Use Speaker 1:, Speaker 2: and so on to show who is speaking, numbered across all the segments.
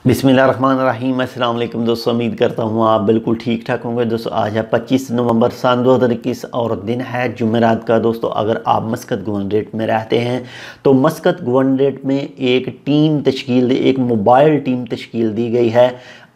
Speaker 1: बिस्मिल्लाहिर्रहमानिर्रहीम। अस्सलाम वालेकुम दोस्तों, उम्मीद करता हूँ आप बिल्कुल ठीक ठाक होंगे। दोस्तों आज है 25 नवंबर सन 2021 और दिन है जुमेरात का। दोस्तों अगर आप मस्कत गवर्नरेट में रहते हैं तो मस्कत गवर्नरेट में एक मोबाइल टीम तश्कील दी गई है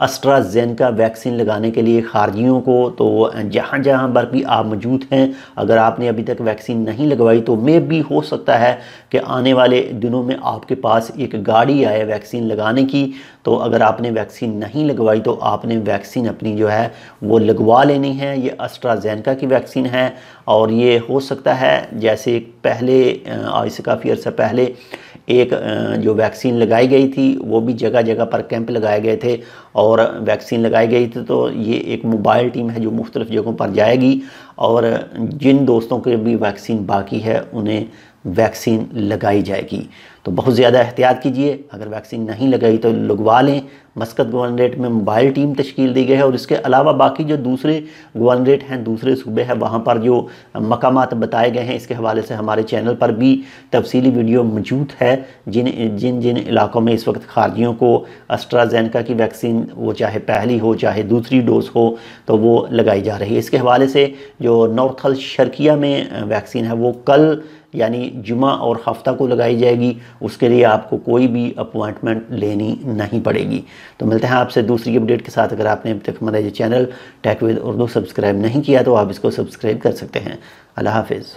Speaker 1: एस्ट्राजेनेका वैक्सीन लगाने के लिए खारजियों को। तो जहाँ जहाँ पर भी आप मौजूद हैं, अगर आपने अभी तक वैक्सीन नहीं लगवाई तो मे भी हो सकता है कि आने वाले दिनों में आपके पास एक गाड़ी आए वैक्सीन लगाने की। तो अगर आपने वैक्सीन नहीं लगवाई तो आपने वैक्सीन अपनी जो है वो लगवा लेनी है। ये एस्ट्राजेनेका की वैक्सीन है और ये हो सकता है जैसे पहले आज से काफ़ी अर्सा पहले एक जो वैक्सीन लगाई गई थी वो भी जगह जगह पर कैंप लगाए गए थे और वैक्सीन लगाई गई थी। तो ये एक मोबाइल टीम है जो मुख्तलिफ़ जगहों पर जाएगी और जिन दोस्तों के भी वैक्सीन बाकी है उन्हें वैक्सीन लगाई जाएगी। तो बहुत ज़्यादा एहतियात कीजिए, अगर वैक्सीन नहीं लगाई तो लगवा लें। मस्कत गवर्नरेट में मोबाइल टीम तश्कील दी गई है और इसके अलावा बाकी जो दूसरे गवर्नरेट हैं, दूसरे सूबे हैं, वहाँ पर जो मकामात बताए गए हैं इसके हवाले से हमारे चैनल पर भी तफसीली वीडियो मौजूद है। जिन जिन जिन इलाकों में इस वक्त खारजियों को एस्ट्राजेनेका की वैक्सीन वो चाहे पहली हो चाहे दूसरी डोज हो तो वो लगाई जा रही है। इसके हवाले से जो नॉर्थल शर्किया में वैक्सीन है वो कल यानी जुमा और हफ्ता को लगाई जाएगी। उसके लिए आपको कोई भी अपॉइंटमेंट लेनी नहीं पड़ेगी। तो मिलते हैं आपसे दूसरी अपडेट के साथ। अगर आपने अभी तक हमारा ये channel Tech with Urdu subscribe नहीं किया तो आप इसको सब्सक्राइब कर सकते हैं। अल्लाह हाफिज़।